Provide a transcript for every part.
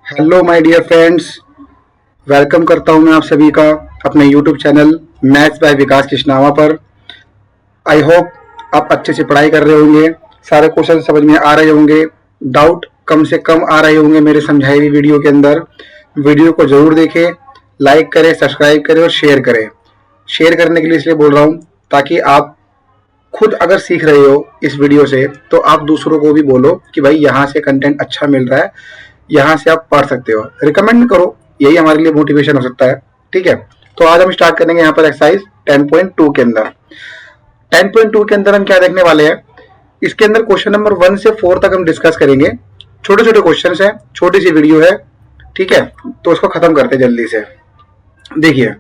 Hello my dear friends, welcome करता हूं मैं आप सभी का अपने YouTube channel maths by Vikas Krishnawa पर। आई होप आप अच्छे से पढ़ाई कर रहे होंगे, सारे क्वेश्चन समझ में आ रहे होंगे, डाउट कम से कम आ रहे होंगे मेरे समझाई हुई वीडियो के अंदर। वीडियो को जरूर देखें, लाइक करें, सब्सक्राइब करें और शेयर करें। शेयर करने के लिए इसलिए बोल रहा हूं ताकि आप खुद अगर सीख रहे हो इस वीडियो से तो आप दूसरों को भी बोलो कि भाई यहाँ से कंटेंट अच्छा मिल रहा है, यहाँ से आप पढ़ सकते हो, रिकमेंड करो। यही हमारे लिए मोटिवेशन हो सकता है। ठीक है, तो आज हम स्टार्ट करेंगे यहाँ पर एक्सरसाइज 10.2 के अंदर। 10.2 के अंदर हम क्या देखने वाले हैं, इसके अंदर क्वेश्चन नंबर 1 से 4 तक हम डिस्कस करेंगे। छोटे छोटे क्वेश्चन है, छोटी सी वीडियो है। ठीक है, तो उसको खत्म करते हैं जल्दी से। देखिए,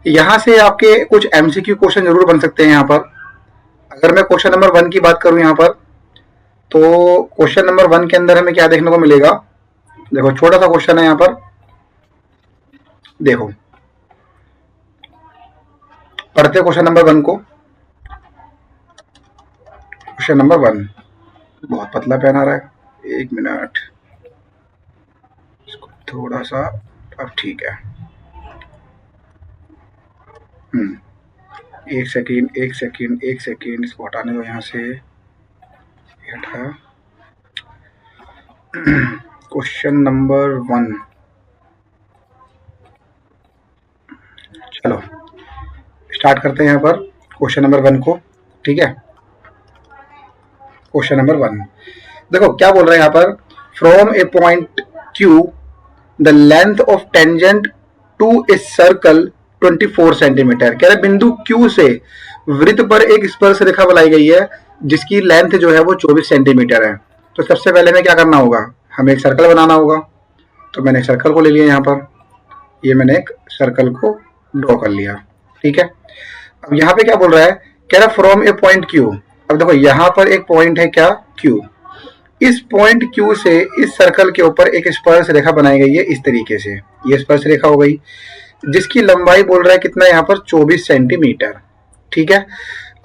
यहाँ से आपके कुछ एमसीक्यू क्वेश्चन जरूर बन सकते हैं। यहाँ पर अगर मैं क्वेश्चन नंबर 1 की बात करूं यहाँ पर, तो क्वेश्चन नंबर 1 के अंदर हमें क्या देखने को मिलेगा। देखो, छोटा सा क्वेश्चन है यहाँ पर। देखो, पढ़ते क्वेश्चन नंबर 1 को। क्वेश्चन नंबर 1 बहुत पतला पेन आ रहा है, एक मिनट, इसको थोड़ा सा, अब ठीक है। एक सेकेंड, इसको हटाने दो यहाँ से, हटा। क्वेश्चन नंबर 1, चलो स्टार्ट करते हैं यहाँ पर क्वेश्चन नंबर 1 को। ठीक है, क्वेश्चन नंबर 1 देखो क्या बोल रहा है यहाँ पर। From a point Q the length of tangent to a circle 24 centimetre. कह रहे बिंदु Q से वृत्त पर एक स्पर्श रेखा बनाई गई है जिसकी लेंथ जो है वो 24 सेंटीमीटर है। तो सबसे पहले हमें क्या करना होगा, हमें एक सर्कल बनाना होगा। तो मैंने एक सर्कल को ले लिया यहाँ पर, ये मैंने एक सर्कल को ड्रॉ कर लिया। ठीक है, अब यहाँ पे क्या बोल रहा है, कह रहा फ्रॉम ए पॉइंट Q। अब देखो यहाँ पर एक पॉइंट है क्या, Q। इस पॉइंट Q से इस सर्कल के ऊपर एक स्पर्श रेखा बनाई गई है इस तरीके से। ये स्पर्श रेखा हो गई जिसकी लंबाई बोल रहा है कितना, यहाँ पर 24 सेंटीमीटर। ठीक है,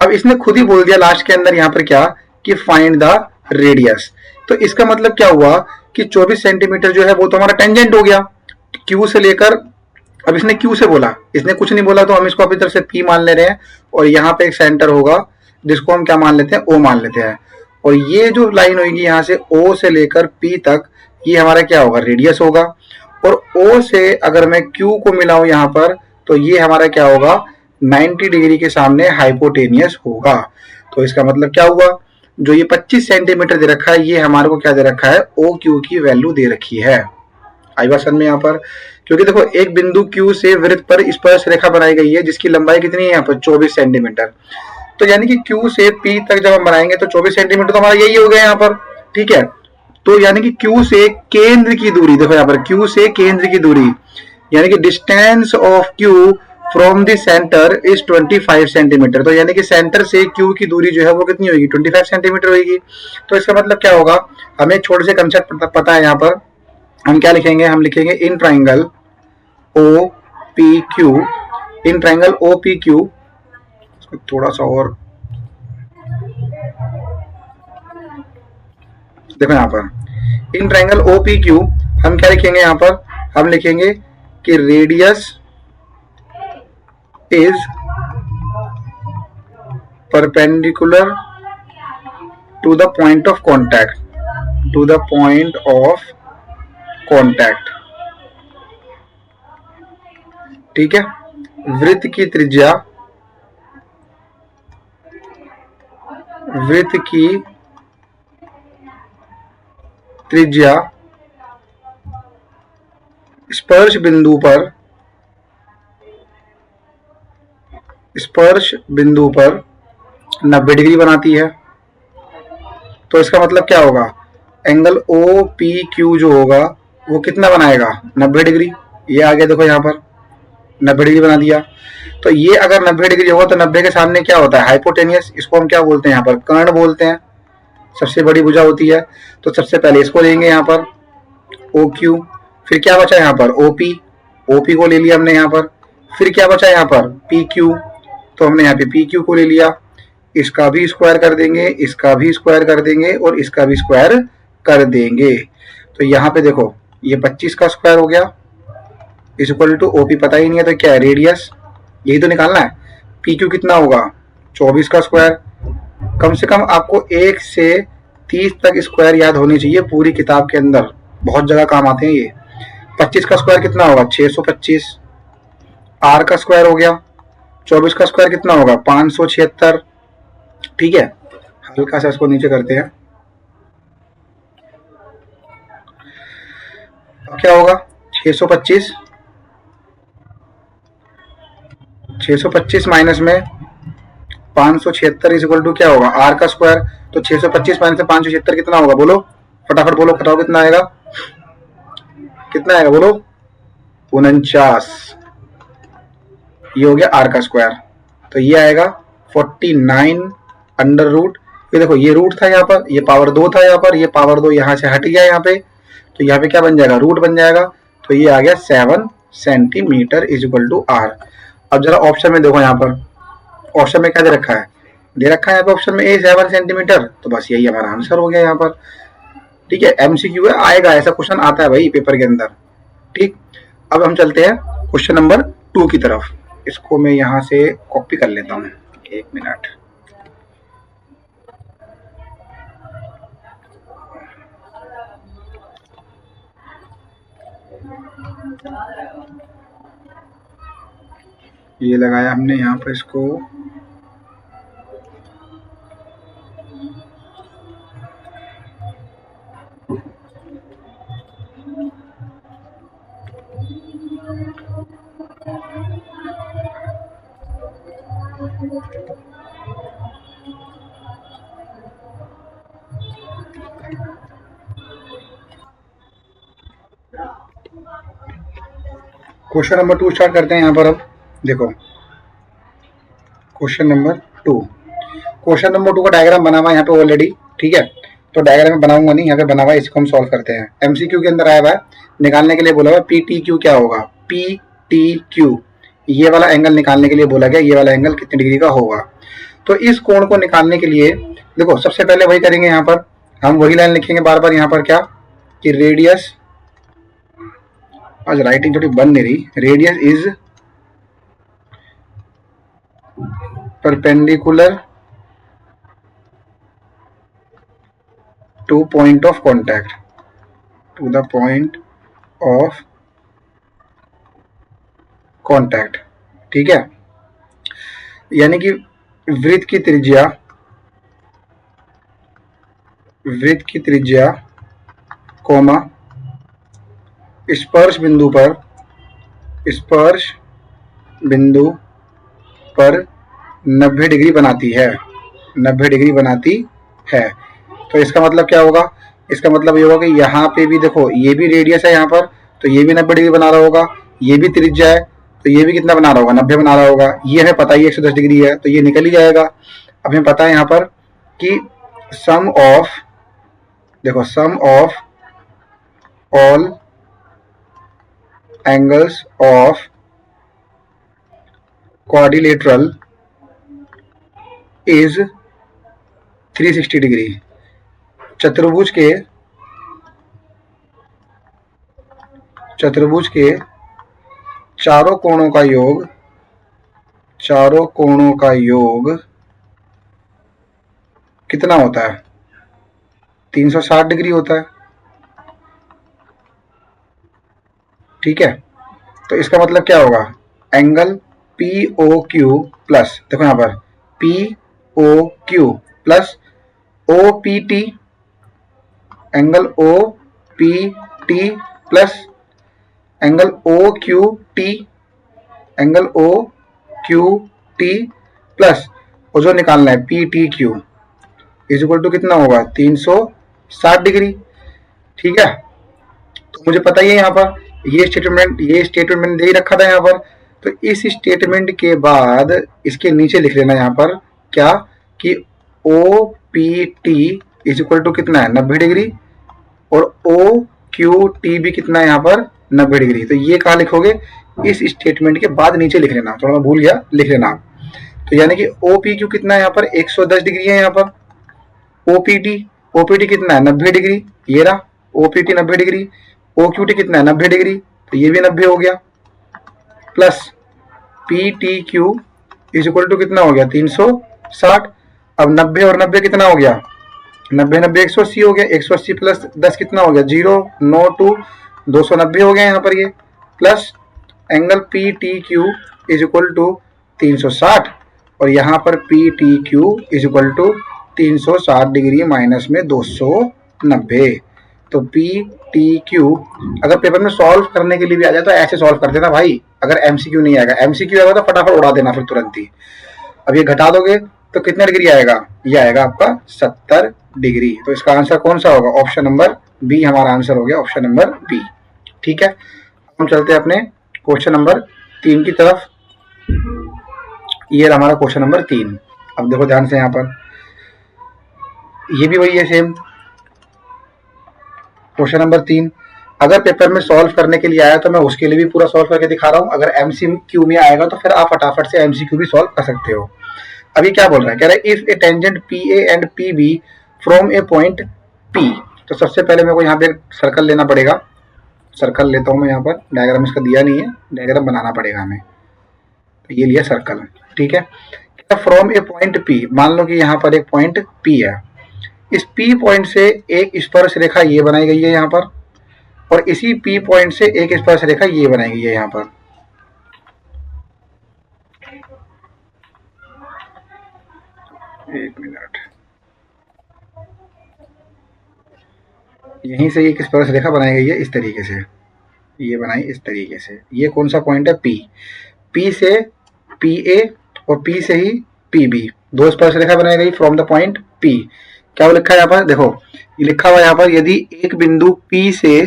अब इसने खुद ही बोल दिया लास्ट के अंदर यहाँ पर क्या, कि फाइंड द रेडियस। तो इसका मतलब क्या हुआ कि 24 सेंटीमीटर जो है वो तो हमारा टेंजेंट हो गया Q से लेकर। अब इसने Q से बोला, इसने कुछ नहीं बोला, तो हम इसको अपनी तरफ से P मान ले रहे हैं। और यहाँ पे एक सेंटर होगा जिसको हम क्या मान लेते हैं, O मान लेते हैं। और ये जो लाइन होगी यहाँ से O से लेकर P तक, ये हमारा क्या होगा, रेडियस होगा। और O से अगर मैं Q को मिलाऊं यहाँ पर, तो ये हमारा क्या होगा, 90 डिग्री के सामने हाइपोटेनियस होगा। तो इसका मतलब क्या हुआ, जो ये 25 सेंटीमीटर दे रखा है, ये हमारे को क्या दे रखा है, OQ की वैल्यू दे रखी है। आई बात समझ में यहाँ पर, क्योंकि देखो एक बिंदु Q से वृत्त पर स्पर्श रेखा बनाई गई है जिसकी लंबाई कितनी है यहाँ पर, 24 सेंटीमीटर। तो यानी कि Q से P तक जब हम बनाएंगे तो 24 सेंटीमीटर तो हमारा यही हो गया यहाँ पर। ठीक है, तो यानी कि Q से केंद्र की दूरी, देखो यहाँ पर Q से केंद्र की दूरी, यानी कि distance of Q from the centre is 25 centimetre. तो यानी कि सेंटर से Q की दूरी जो है वो कितनी होगी, 25 सेंटीमीटर होगी। तो इसका मतलब क्या होगा, हमें छोटे से कंसेप्ट पता है। यहाँ पर हम क्या लिखेंगे, हम लिखेंगे in triangle OPQ, in triangle OPQ, थोड़ा सा और देखो यहाँ पर, इन ट्राइंगल OPQ हम क्या लिखेंगे, यहाँ पर हम लिखेंगे कि radius is perpendicular to the point of contact, to the point of contact. ठीक है, वृत्त की त्रिज्या, वृत्त की त्रिज्या स्पर्श बिंदु पर, स्पर्श बिंदु पर 90 डिग्री बनाती है। तो इसका मतलब क्या होगा, एंगल OPQ जो होगा वो कितना बनाएगा, 90 डिग्री। ये आ गया, देखो यहाँ पर 90 डिग्री बना दिया। तो ये अगर 90 डिग्री होगा तो 90 के सामने क्या होता है, हाइपोटेनियस। इसको हम क्या बोलते हैं, यहाँ पर कर्ण बोलते हैं, सबसे बड़ी भुजा होती है। तो सबसे पहले इसको लेंगे यहाँ पर OQ, फिर क्या बचा यहाँ पर OP, OP को ले लिया हमने यहाँ पर। फिर क्या बचा यहाँ पर PQ, तो हमने यहाँ पे PQ को ले लिया। इसका भी स्क्वायर कर देंगे, इसका भी स्क्वायर कर देंगे और इसका भी स्क्वायर कर देंगे। तो यहाँ पे देखो, ये 25 का स्क्वायर हो गया इज इक्वल टू ओपी पता ही नहीं है तो क्या है रेडियस, यही तो निकालना है। पी क्यू कितना होगा 24 का स्क्वायर। कम से कम आपको 1 से 30 तक स्क्वायर याद होनी चाहिए पूरी किताब के अंदर, बहुत जगह काम आते हैं ये। 25 का स्क्वायर कितना होगा 625, आर का स्क्वायर हो गया। 24 का स्क्वायर कितना होगा 576। ठीक है, हल्का सा इसको नीचे करते हैं, क्या होगा 625 माइनस में 576 इज इक्वल टू क्या होगा आर का स्क्वायर। तो 625 माइनस में 576 कितना होगा बोलो, फटाफट बोलो, बताओ कितना आएगा, कितना आएगा बोलो 49। ये हो गया आर का स्क्वायर, तो ये आएगा 49 अंडर रूट। ये देखो ये रूट था यहाँ पर, ये पावर 2 था यहाँ पर, ये पावर 2 यहाँ से हट गया यहाँ पे, तो यहाँ पे क्या बन जाएगा रूट बन जाएगा। तो ये आ गया 7 centimetre is equal to R. अब जरा ऑप्शन में देखो, यहाँ पर ऑप्शन में क्या दे रखा है, दे रखा है यहाँ पे ऑप्शन में ए 7 सेंटीमीटर, तो बस यही हमारा आंसर हो गया यहाँ पर। ठीक है, एमसीक्यू है, आएगा ऐसा क्वेश्चन आता है भाई पेपर के अंदर। ठीक, अब हम चलते हैं क्वेश्चन नंबर 2 की तरफ। इसको मैं यहाँ से कॉपी कर लेता हूँ, 1 मिनट। ये लगाया हमने यहाँ पर इसको, क्वेश्चन नंबर 2 स्टार्ट करते हैं यहाँ पर। अब देखो क्वेश्चन नंबर 2, क्वेश्चन नंबर 2 का डायग्राम बना हुआ है यहाँ पे ऑलरेडी। ठीक है, तो डायग्राम में बनाऊंगा नहीं, यहाँ पे बना हुआ है, इसको हम सॉल्व करते हैं। एमसीक्यू के अंदर आया हुआ है, निकालने के लिए बोला हुआ पी टी क्यू क्या होगा, पी टी क्यू ये वाला एंगल निकालने के लिए बोला गया, ये वाला एंगल कितने डिग्री का होगा। तो इस कोण को निकालने के लिए देखो सबसे पहले वही करेंगे, यहाँ पर हम वही लाइन लिखेंगे बार बार यहाँ पर क्या कि रेडियस, आज राइटिंग थोड़ी बन नहीं रही, radius is perpendicular to point of contact, to the point of contact. ठीक है, यानी कि वृत्त की त्रिज्या कोमा स्पर्श बिंदु पर 90 डिग्री बनाती है, 90 डिग्री बनाती है। तो इसका मतलब क्या होगा, इसका मतलब ये होगा कि यहाँ पे भी देखो ये भी रेडियस है यहाँ पर, तो ये भी 90 डिग्री बना रहा होगा, ये भी त्रिज्या है तो ये भी कितना बना रहा होगा 90 बना रहा होगा। ये हमें पता ही 110 डिग्री है, तो ये निकल ही जाएगा। अब हमें पता है यहाँ पर कि सम ऑफ, देखो sum of all angles of quadrilateral is 360 degree. चतुर्भुज के चारों कोणों का योग कितना होता है 360 डिग्री होता है। ठीक है, तो इसका मतलब क्या होगा angle P O Q plus, देखो यहाँ पर P O Q plus O P T, angle O P T plus angle O Q T, angle O Q T plus और जो निकालना है P T Q is equal to कितना होगा 360 degree. ठीक है, तो मुझे पता ही है यहाँ पर ये स्टेटमेंट दे ही रखा था यहाँ पर, तो इस स्टेटमेंट के बाद इसके नीचे लिख लेना यहाँ पर क्या कि O P T is equal to कितना है 90 डिग्री और ओ क्यू टी भी कितना है यहाँ पर 90 डिग्री। तो ये कहाँ लिखोगे इस स्टेटमेंट के बाद नीचे लिख लेना, थोड़ा मैं भूल गया लिख लेना आप। तो यानी कि ओ पी क्यू कितना है यहाँ पर 110 डिग्री है यहाँ पर, ओपीटी कितना है 90 डिग्री, ये रहा OPT 90 degree, O Q T कितना है 90 डिग्री, तो ये भी 90 हो गया, plus P T Q is equal to कितना हो गया 360। अब 90 और 90 कितना हो गया 90 90 180 हो गया, 180 प्लस 10 कितना हो गया 092 290 हो गया यहाँ पर ये, plus angle P T Q is equal to 360 और यहाँ पर P T Q is equal to 360 degree minus में 290। तो पी टी क्यू अगर पेपर में सॉल्व करने के लिए भी आ जाए तो ऐसे सॉल्व कर देना भाई, अगर एमसीक्यू नहीं आएगा, एमसीक्यू आएगा तो फटाफट उड़ा देना फिर तुरंत ही। अब ये घटा दोगे तो कितना डिग्री आएगा, ये आएगा आपका 70 डिग्री। तो इसका आंसर कौन सा होगा, ऑप्शन नंबर बी हमारा आंसर हो गया, ऑप्शन नंबर बी। ठीक है, हम चलते हैं अपने क्वेश्चन नंबर 3 की तरफ। ये हमारा क्वेश्चन नंबर 3। अब देखो ध्यान से यहाँ पर, ये भी वही है सेम क्वेश्चन नंबर 3। अगर पेपर में सॉल्व करने के लिए आया तो मैं उसके लिए भी पूरा सॉल्व करके दिखा रहा हूँ, अगर एमसीक्यू में आएगा तो फिर आप फटाफट से एमसीक्यू भी सॉल्व कर सकते हो। अभी क्या बोल रहा है, कह रहा है if a tangent P A and P B from a point P. तो सबसे पहले मेरे को यहाँ पे सर्कल लेना पड़ेगा, सर्कल लेता हूँ मैं यहाँ पर, डायग्राम इसका दिया नहीं है, डायग्राम बनाना पड़ेगा हमें। तो ये लिया सर्कल, ठीक है। फ्रॉम ए पॉइंट पी, मान लो कि यहाँ पर एक पॉइंट पी है, इस पी पॉइंट से एक स्पर्श रेखा ये बनाई गई है यहाँ पर, और इसी पी पॉइंट से एक स्पर्श रेखा ये बनाई गई है यहाँ पर। एक मिनट, यहीं से एक स्पर्श रेखा बनाई गई है इस तरीके से, ये बनाई इस तरीके से। ये कौन सा पॉइंट है, पी। पी से पी ए और पी से ही पी बी, दो स्पर्श रेखा बनाई गई फ्रॉम द पॉइंट पी। क्या वो लिखा है यहाँ पर, देखो ये लिखा हुआ यहाँ पर, यदि एक बिंदु पी से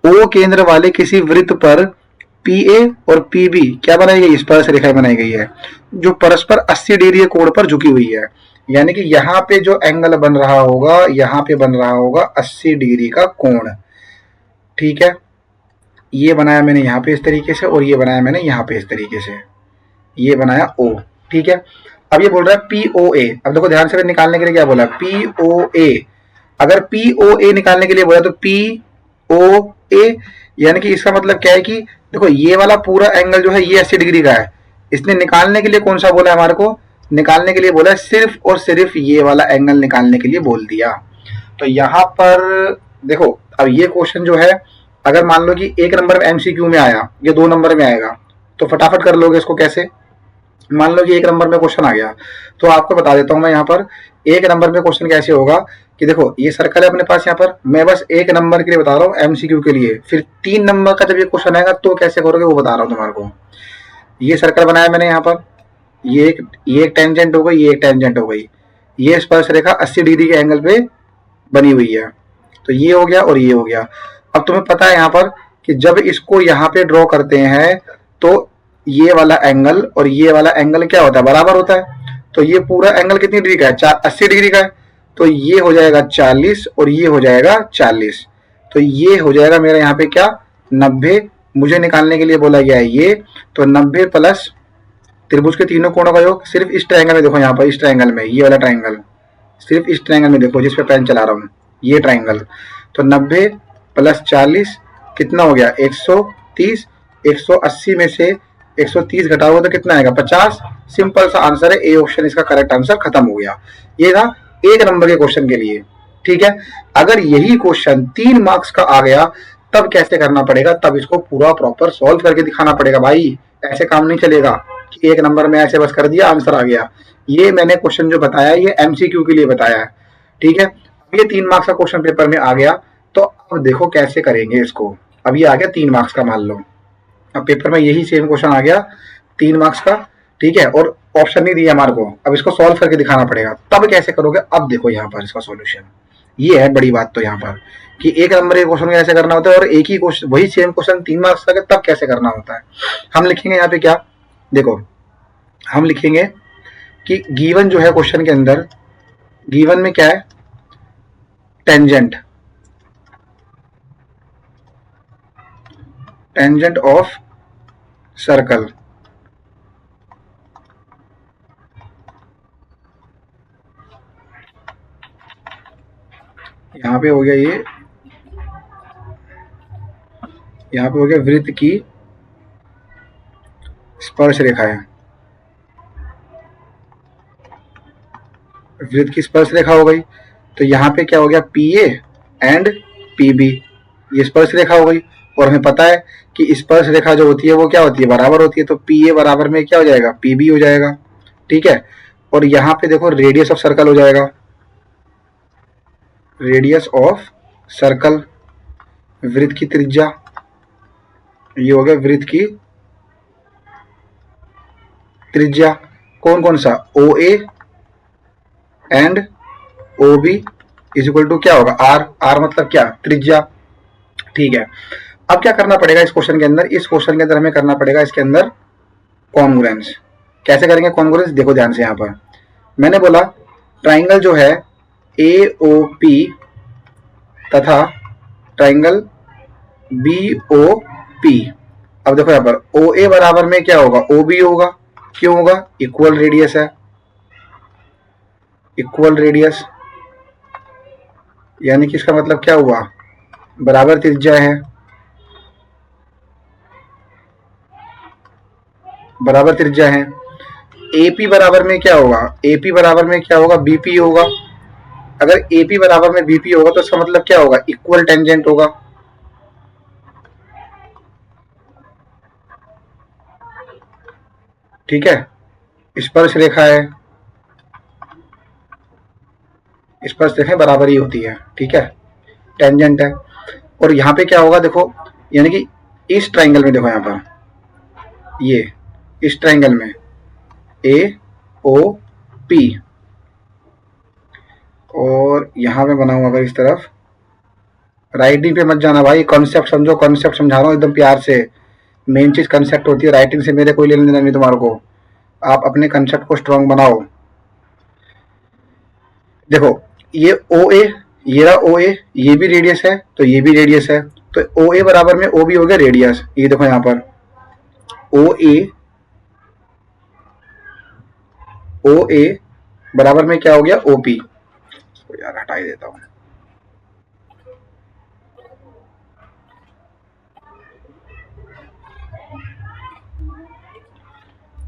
ओ केंद्र वाले किसी वृत्त पर पी ए और पी बी क्या बनाई गई, स्पर्श रेखा बनाई गई है जो परस्पर 80 डिग्री कोण पर झुकी हुई है। यानी कि यहाँ पे जो एंगल बन रहा होगा, यहाँ पे बन रहा होगा 80 डिग्री का कोण, ठीक है। ये बनाया मैंने यहाँ पे इस तरीके से, और ये बनाया मैंने यहाँ पे इस तरीके से, ये बनाया ओ, ठीक है। अब ये बोल रहा है पी ओ ए। अब देखो ध्यान से निकालने के लिए क्या बोला, पी ओ ए। अगर पी ओ ए निकालने के लिए बोला तो पी ओ ए, यानी कि इसका मतलब क्या है कि देखो ये वाला पूरा एंगल जो है ये 80 डिग्री का है, इसने निकालने के लिए कौन सा बोला है हमारे को, निकालने के लिए बोला है सिर्फ और सिर्फ ये वाला एंगल निकालने के लिए बोल दिया। तो यहाँ पर देखो, अब ये क्वेश्चन जो है, अगर मान लो कि एक नंबर में एमसीक्यू में आया, ये 2 नंबर में आएगा, तो फटाफट कर लोगे इसको कैसे। मान लो कि एक नंबर में क्वेश्चन आ गया, तो आपको बता देता हूं मैं यहाँ पर एक नंबर में क्वेश्चन कैसे होगा कि देखो ये सर्कल है अपने पास यहाँ पर, मैं बस एक नंबर के लिए बता रहा हूँ एमसीक्यू के लिए, फिर 3 नंबर का जब ये क्वेश्चन आएगा तो कैसे करोगे वो बता रहा हूँ तुम्हारे को। ये सर्कल बनाया मैंने यहाँ पर, ये एक टेंजेंट हो गई, ये एक टेंजेंट हो गई, ये स्पर्श रेखा 80 डिग्री के एंगल पे बनी हुई है, तो ये हो गया और ये हो गया। अब तुम्हें पता है यहाँ पर कि जब इसको यहाँ पे ड्रॉ करते हैं तो ये वाला एंगल और ये वाला एंगल क्या होता है, बराबर होता है। तो ये पूरा एंगल कितनी डिग्री का है, 80 डिग्री का है, तो ये हो जाएगा 40 और ये हो जाएगा 40, तो ये हो जाएगा मेरा यहाँ पे क्या 90। मुझे निकालने के लिए बोला गया है ये, तो 90 प्लस त्रिभुज के तीनों कोणों का योग, सिर्फ इस ट्रायंगल में देखो, यहाँ पर इस ट्रायंगल में, ये वाला ट्रायंगल, सिर्फ इस ट्रायंगल में देखो जिस पे पेन चला रहा हूँ, ये ट्रायंगल। तो 90 प्लस 40 कितना हो गया 130, 180 में से 130 घटाओगे तो कितना आएगा 50। सिंपल सा आंसर है, ए ऑप्शन इसका करेक्ट आंसर, खत्म हो गया। ये था एक नंबर के क्वेश्चन के लिए, ठीक है। अगर यही क्वेश्चन 3 मार्क्स का आ गया तब कैसे करना पड़ेगा, तब इसको पूरा प्रॉपर सॉल्व करके दिखाना पड़ेगा भाई, ऐसे काम नहीं चलेगा कि एक नंबर में ऐसे बस कर दिया आंसर आ गया। ये मैंने क्वेश्चन जो बताया ये एमसीक्यू के लिए बताया है, ठीक है। ये 3 मार्क्स का क्वेश्चन पेपर में आ गया, तो अब देखो कैसे करेंगे इसको। अब ये आ गया 3 मार्क्स का, मान लो अब पेपर में यही सेम क्वेश्चन आ गया 3 मार्क्स का, ठीक है, और ऑप्शन नहीं दिया हमारे को, अब इसको सॉल्व करके दिखाना पड़ेगा। तब कैसे करोगे, अब देखो यहाँ पर इसका सॉल्यूशन, ये है बड़ी बात तो यहाँ पर कि एक नंबर के क्वेश्चन कैसे करना होता है और एक ही क्वेश्चन वही सेम क्वेश्चन 3 मार्क्स का तब कैसे करना होता है। हम लिखेंगे यहाँ पे क्या, देखो हम लिखेंगे कि गिवन जो है क्वेश्चन के अंदर, गिवन में क्या है टेंजेंट, टेंजेंट ऑफ सर्कल, यहाँ पे हो गया ये यहाँ पे हो गया वृत्त की स्पर्श रेखा है, वृत्त की स्पर्श रेखा हो गई। तो यहाँ पे क्या हो गया, P A and P B, ये स्पर्श रेखा हो गई। और हमें पता है कि स्पर्श रेखा जो होती है वो क्या होती है, बराबर होती है। तो पी ए बराबर में क्या हो जाएगा, पी बी हो जाएगा, ठीक है। और यहाँ पे देखो रेडियस ऑफ सर्कल हो जाएगा, रेडियस ऑफ सर्कल, वृत्त की त्रिज्या, ये हो गया वृत्त की त्रिज्या। कौन कौन सा, O A and O B is equal to क्या होगा, आर, आर मतलब क्या, त्रिज्या, ठीक है। अब क्या करना पड़ेगा इस क्वेश्चन के अंदर, इस क्वेश्चन के अंदर हमें करना पड़ेगा इसके अंदर कॉन्ग्रुएंस। कैसे करेंगे कॉन्ग्रुएंस, देखो ध्यान से। यहाँ पर मैंने बोला ट्राइंगल जो है ए ओ पी तथा ट्राइंगल बी ओ पी। अब देखो यहाँ पर ओ ए बराबर में क्या होगा, ओ बी होगा। क्यों होगा, इक्वल रेडियस है, इक्वल रेडियस, यानी कि इसका मतलब क्या हुआ, बराबर त्रिज्या है, बराबर त्रिज्या है। एपी बराबर में क्या होगा, एपी बराबर में क्या होगा, बीपी होगा। अगर एपी बराबर में बीपी होगा तो इसका मतलब क्या होगा, इक्वल टेंजेंट होगा, ठीक है। स्पर्श रेखा है, स्पर्श रेखा बराबर ही होती है, ठीक है, टेंजेंट है। और यहाँ पे क्या होगा देखो, यानी कि इस ट्राइंगल में देखो यहाँ पर, ये इस ट्राइंगल में ए ओ पी, और यहाँ पे बना हुआ अगर इस तरफ, राइटिंग पे मत जाना भाई, कॉन्सेप्ट समझो, कॉन्सेप्ट समझा रहा हूँ एकदम प्यार से। मेन चीज कंसेप्ट होती है, राइटिंग से मेरे कोई लेना देना नहीं तुम्हारे को। आप अपने कंसेप्ट को स्ट्रॉन्ग बनाओ। देखो ये ओ ए, ये रहा ओ ए, ये भी रेडियस है तो ये भी रेडियस है, तो ओ ए बराबर में ओ भी हो गया रेडियस। ये देखो यहाँ पर ओ ए बराबर में क्या हो गया, ओ पी। यार हटा ही देता हूँ,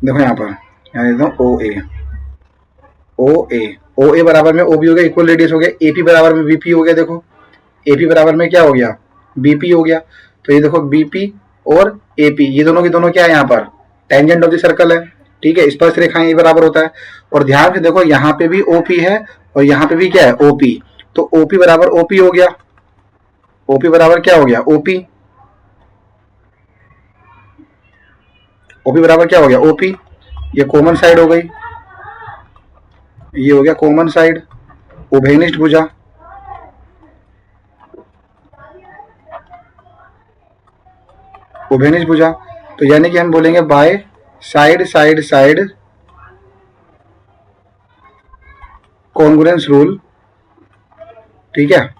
देखो यहाँ पर, यहाँ देता हूँ ओ ए बराबर में ओ बी हो गया, इक्वल रेडियस हो गया। ए पी बराबर में बीपी हो गया, देखो ए पी बराबर में क्या हो गया, बीपी हो गया। तो ये देखो बीपी और ए पी, ये दोनों की दोनों क्या है, यहाँ पर टेंजेंट ऑफ द सर्कल है, ठीक है, स्पर्श रेखाएं बराबर होता है। और ध्यान से देखो यहाँ पे भी ओपी है और यहाँ पे भी क्या है, ओपी। तो ओपी बराबर ओपी हो गया, ओपी बराबर क्या हो गया, ओपी, ओपी बराबर क्या हो गया, ओपी। ये कॉमन साइड हो गई, ये हो गया कॉमन साइड। उभयनिष्ठ भुजा, उभयनिष्ठ भुजा, तो यानी कि हम बोलेंगे by side side side congruence rule, ठीक है।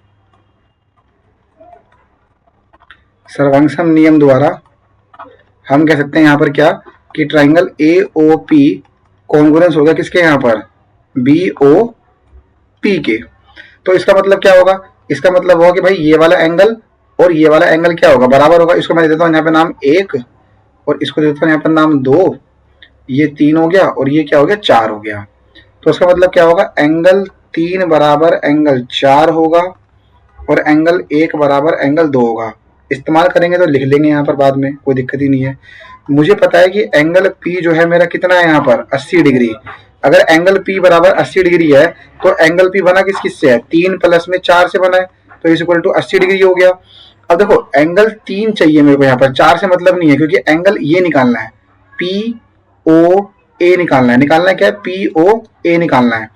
सर्वांगसम नियम द्वारा हम कह सकते हैं यहाँ पर क्या, कि triangle A O P congruence होगा किसके, यहाँ पर बी ओ पी के। तो इसका मतलब क्या होगा, इसका मतलब होगा कि भाई ये वाला एंगल और ये वाला एंगल क्या होगा, बराबर होगा। इसको मैं देता हूँ यहाँ पे नाम 1 और इसको देता हूँ यहाँ पर नाम 2, ये 3 हो गया और ये क्या हो गया, 4 हो गया। तो इसका मतलब क्या होगा, एंगल 3 बराबर एंगल 4 होगा और एंगल 1 बराबर एंगल 2 होगा। इस्तेमाल करेंगे तो लिख लेंगे यहाँ पर बाद में, कोई दिक्कत ही नहीं है। मुझे पता है कि एंगल P जो है मेरा कितना है यहाँ पर, 80 डिग्री। अगर एंगल P बराबर 80 डिग्री है तो एंगल P बना किस से है, 3 प्लस में 4 से बना है, तो इज इक्वल टू 80 डिग्री हो गया। अब देखो एंगल 3 चाहिए मेरे को यहाँ पर, 4 से मतलब नहीं है, क्योंकि एंगल ये निकालना है, POA निकालना है। निकालना है क्या है, POA निकालना है।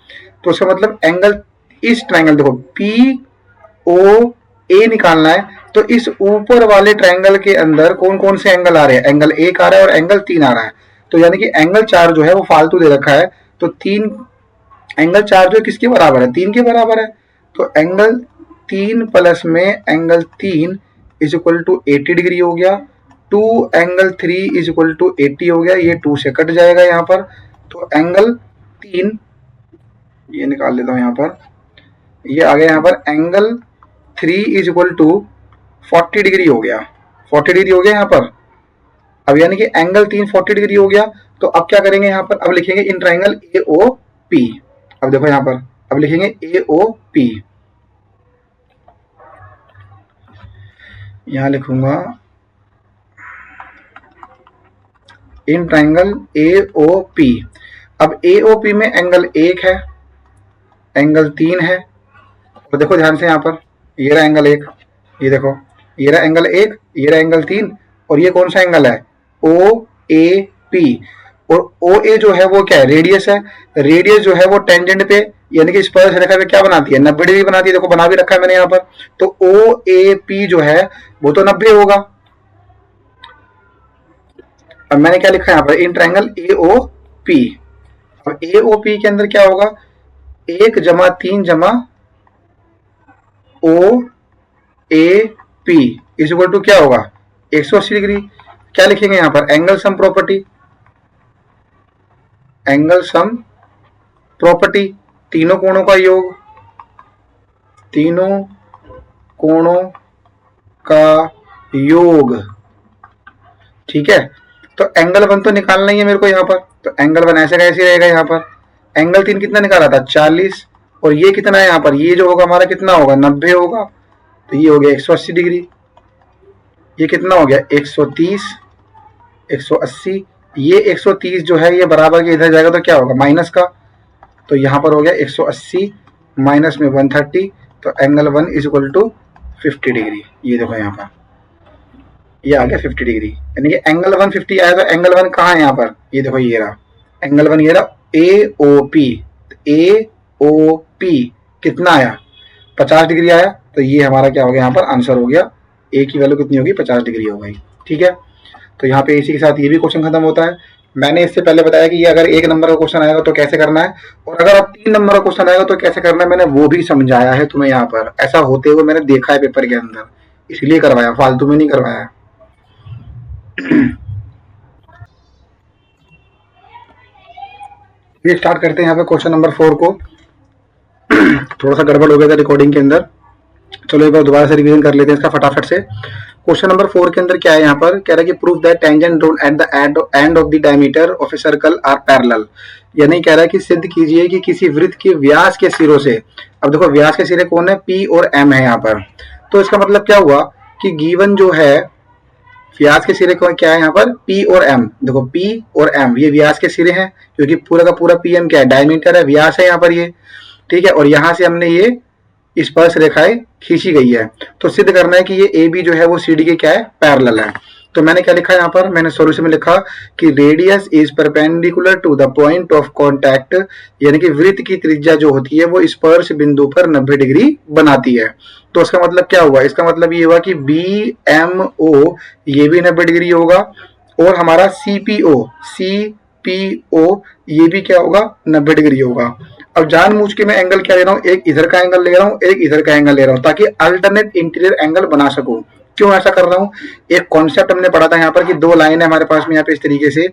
तो उसका मतलब एंगल, इस ट्राइंगल देखो POA निकालना है, तो इस ऊपर वाले ट्राइंगल के अंदर कौन कौन से एंगल आ रहे हैं, एंगल 1 आ रहा है और एंगल 3 आ रहा है। तो यानी कि एंगल 4 जो है वो फालतू दे रखा है, तो 3 एंगल 4 जो किसके बराबर है, 3 के बराबर है। तो एंगल 3 प्लस में angle 3 is equal to 80 degree हो गया। 2 एंगल 3 इज इक्वल टू 80 हो गया, ये 2 से कट जाएगा यहाँ पर। तो एंगल 3, ये निकाल लेता हूँ यहाँ पर, ये आ गया यहाँ पर angle 3 is equal to 40 degree हो गया, 40 डिग्री हो गया यहाँ पर। अब यानी कि एंगल 3 40 डिग्री हो गया। तो अब क्या करेंगे यहाँ पर, अब लिखेंगे in triangle A O P. अब देखो यहाँ पर, अब लिखेंगे ए ओ पी, यहां लिखूंगा in triangle A O P. अब ए ओ पी में एंगल 1 है, एंगल 3 है, तो देखो ध्यान से यहाँ पर, ये रहा एंगल 1, ये देखो ये रहा एंगल 1, ये रहा एंगल 3, और ये कौन सा एंगल है, ओ ए पी। और ओ ए जो है वो क्या है, रेडियस है। रेडियस जो है वो टेंजेंट पे यानी कि स्पर्श रेखा पे क्या बनाती है, 90 डिग्री बनाती है। देखो बना भी रखा है मैंने यहाँ पर। तो ओ ए पी जो है वो तो 90 होगा। अब मैंने क्या लिखा है यहाँ पर, in triangle A O P. अब ए ओ पी के अंदर क्या होगा, 1 + 3 O A P is equal to क्या होगा, 180 डिग्री। क्या लिखेंगे यहाँ पर, angle sum property, angle sum property, तीनों कोणों का योग, तीनों कोणों का योग, ठीक है। तो एंगल 1 तो निकालना ही है मेरे को यहाँ पर। तो एंगल 1 ऐसे कैसे रहेगा यहाँ पर, एंगल 3 कितना निकाला था, 40, और ये कितना है यहाँ पर, ये जो होगा हमारा कितना होगा, 90 होगा। तो ये हो गया 180 डिग्री। ये कितना हो गया, 130, 180। ये 130 जो है ये बराबर के इधर जाएगा तो क्या होगा, माइनस का। तो यहाँ पर हो गया 180 माइनस में 130, तो angle 1 is equal to 50 degree. ये देखो यहाँ पर ये आ गया 50 डिग्री, यानी कि एंगल 1 50 आया। तो एंगल 1 कहाँ है यहाँ पर, ये देखो ये रहा एंगल 1, ये रहा ए ओ पी। ए ओ पी कितना आया, 50 डिग्री आया। तो ये हमारा क्या हो गया यहाँ पर, आंसर हो गया। ए की वैल्यू कितनी होगी, 50 डिग्री हो गई, ठीक है। तो यहाँ पे इसी के साथ ये भी क्वेश्चन खत्म होता है। मैंने इससे पहले बताया कि ये अगर 1 नंबर का क्वेश्चन आएगा तो कैसे करना है, और अगर अब 3 नंबर का क्वेश्चन आएगा तो कैसे करना है, मैंने वो भी समझाया है तुम्हें यहाँ पर। ऐसा होते हुए मैंने देखा है पेपर के अंदर, इसलिए करवाया, फालतू में नहीं करवाया। ये स्टार्ट करते हैं यहाँ पे क्वेश्चन नंबर 4 को। थोड़ा सा गड़बड़ हो गया था रिकॉर्डिंग के अंदर, चलो एक बार दोबारा से रिवीजन कर लेते हैं इसका फटाफट से। क्वेश्चन नंबर 4 के अंदर क्या है यहाँ पर, कह रहा है कि prove that tangent drawn at the end of the diameter of a circle are parallel. यानी कह रहा है कि सिद्ध कीजिए कि किसी वृत्त के व्यास के सिरों से, अब देखो व्यास के सिरे कौन है, पी और एम है यहाँ पर। तो इसका मतलब क्या हुआ कि गिवन जो है व्यास के सिरे क्या है यहाँ पर, P और M। देखो P और M ये व्यास के सिरे हैं, क्योंकि पूरा का पूरा PM क्या है, डायमीटर है, व्यास है यहाँ पर ये, ठीक है। और यहाँ से हमने ये स्पर्श रेखाएं खींची गई है। तो सिद्ध करना है कि ये AB जो है वो CD के क्या है, पैरेलल है। तो मैंने क्या लिखा है यहाँ पर, मैंने सॉल्यूशन में लिखा कि radius is perpendicular to the point of contact, यानी कि वृत्त की त्रिज्या जो होती है वो स्पर्श बिंदु पर 90 डिग्री बनाती है। तो इसका मतलब क्या हुआ, इसका मतलब ये हुआ कि BMO ये भी 90 डिग्री होगा, और हमारा CPO ये भी क्या होगा, 90 डिग्री होगा। अब जानबूझ के मैं एंगल क्या ले रहा हूँ, एक इधर का एंगल ले रहा हूँ, एक इधर का एंगल ले रहा हूँ, ताकि अल्टरनेट इंटीरियर एंगल बना सकूं। क्यों ऐसा कर रहा हूँ, एक कॉन्सेप्ट हमने पढ़ा था यहाँ पर कि 2 लाइन है हमारे पास में यहाँ पे इस तरीके से,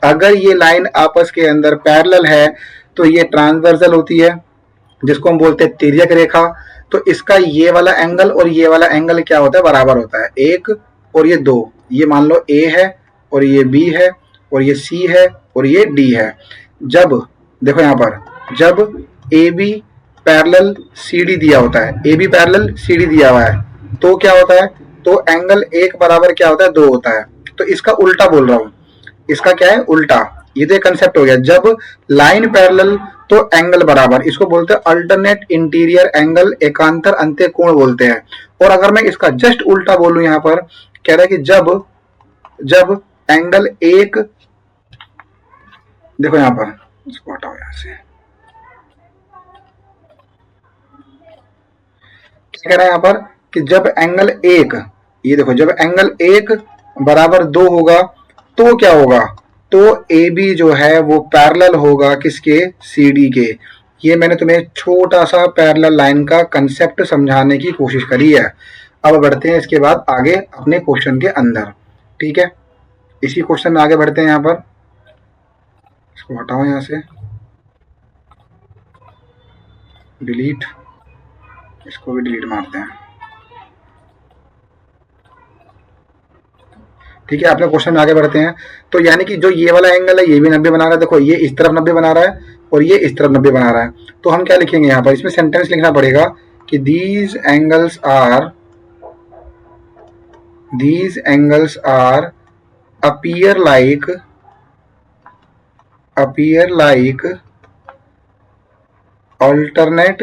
अगर ये लाइन आपस के अंदर पैरेलल है तो ये ट्रांसवर्सल होती है, जिसको हम बोलते हैं तिर्यक रेखा। तो इसका ये वाला एंगल और ये वाला एंगल क्या होता है, बराबर होता है, 1 और ये 2। ये मान लो A है और ये B है और ये C है और ये D है। जब देखो यहाँ पर, जब AB पैरेलल CD दिया होता है, AB पैरेलल CD दिया हुआ है, तो क्या होता है, तो एंगल 1 बराबर क्या होता है, 2 होता है। तो इसका उल्टा बोल रहा हूं, इसका क्या है, उल्टा। ये तो कंसेप्ट हो गया, जब लाइन पैरेलल तो एंगल बराबर, इसको बोलते हैं अल्टरनेट इंटीरियर एंगल, एकांतर अंत्य कोण बोलते हैं। और अगर मैं इसका जस्ट उल्टा बोलूं यहाँ पर, कह रहा है कि जब एंगल 1, देखो यहाँ पर, इसको हटाओ यहाँ से, क्या कह रहा है यहाँ पर कि जब एंगल 1, ये देखो जब एंगल 1 बराबर 2 होगा तो क्या होगा, तो AB जो है वो पैरेलल होगा किसके, CD के। ये मैंने तुम्हें छोटा सा पैरेलल लाइन का कंसेप्ट समझाने की कोशिश करी है। अब बढ़ते हैं इसके बाद आगे अपने क्वेश्चन के अंदर, ठीक है। इसी क्वेश्चन में आगे बढ़ते हैं यहाँ पर, इसको हटाओ यहाँ से, डिलीट, इसको भी डिलीट मारते हैं। ठीक है, अपने क्वेश्चन में आगे बढ़ते हैं। तो यानी कि जो ये वाला एंगल है ये भी 90 बना रहा है, देखो ये इस तरफ 90 बना रहा है और ये इस तरफ 90 बना रहा है। तो हम क्या लिखेंगे यहाँ पर, इसमें सेंटेंस लिखना पड़ेगा कि these angles are appear like alternate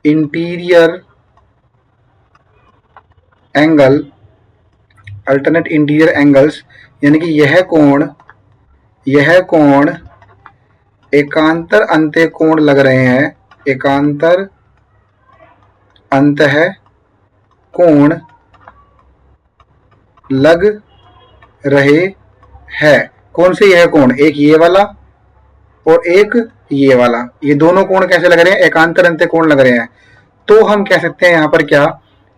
interior angles, यानी कि यह कोण एकांतर अंत्य कोण लग रहे हैं, एकांतर अंतः कोण लग रहे हैं। कौन से यह कोण, एक ये वाला और एक ये वाला, ये दोनों कोण कैसे लग रहे हैं, एकांतर अंत्य कोण लग रहे हैं। तो हम कह सकते हैं यहाँ पर क्या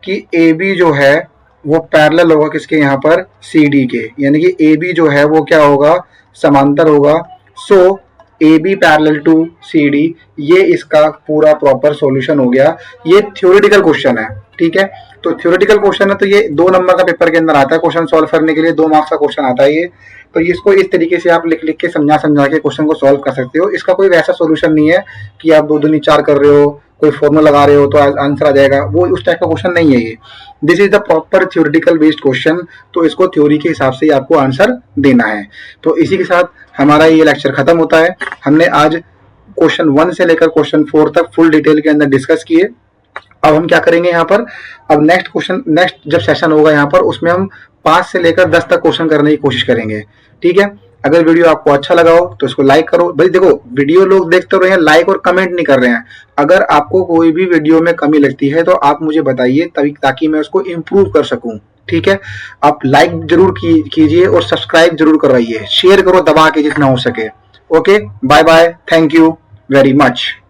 कि AB जो है वो पैरेलल होगा किसके, यहाँ पर CD के, यानी कि AB जो है वो क्या होगा, समांतर होगा। सो AB पैरेलल टू CD, ये इसका पूरा प्रॉपर सॉल्यूशन हो गया। ये थ्योरेटिकल क्वेश्चन है, ठीक है। तो थ्योरेटिकल क्वेश्चन है, तो ये 2 नंबर का पेपर के अंदर आता है, क्वेश्चन सॉल्व करने के लिए 2 मार्क्स का क्वेश्चन आता है ये। तो इसको इस तरीके से आप लिख लिख के समझा के क्वेश्चन को सॉल्व कर सकते हो। इसका कोई वैसा सॉल्यूशन नहीं है कि आप 2 दूनी 4 कर रहे हो, कोई फॉर्मूला लगा रहे हो तो आंसर आ जाएगा, वो उस टाइप का क्वेश्चन नहीं है ये। This is the proper theoretical based question, तो इसको थ्योरी के हिसाब से आपको आंसर देना है। तो इसी के साथ हमारा ये लेक्चर खत्म होता है। हमने आज क्वेश्चन 1 से लेकर क्वेश्चन 4 तक फुल डिटेल के अंदर डिस्कस किए। अब हम क्या करेंगे यहाँ पर, अब नेक्स्ट जब सेशन होगा यहाँ पर, उसमें हम 5 से लेकर 10 तक क्वेश्चन करने की कोशिश करेंगे, ठीक है। अगर वीडियो आपको अच्छा लगा हो तो इसको लाइक करो। भाई देखो, वीडियो लोग देखते रहे हैं, लाइक और कमेंट नहीं कर रहे हैं। अगर आपको कोई भी वीडियो में कमी लगती है तो आप मुझे बताइए, ताकि मैं उसको इम्प्रूव कर सकूं, ठीक है। आप लाइक जरूर कीजिए और सब्सक्राइब जरूर करवाइए, शेयर करो दबा के जितना हो सके। Okay, bye bye, thank you very much.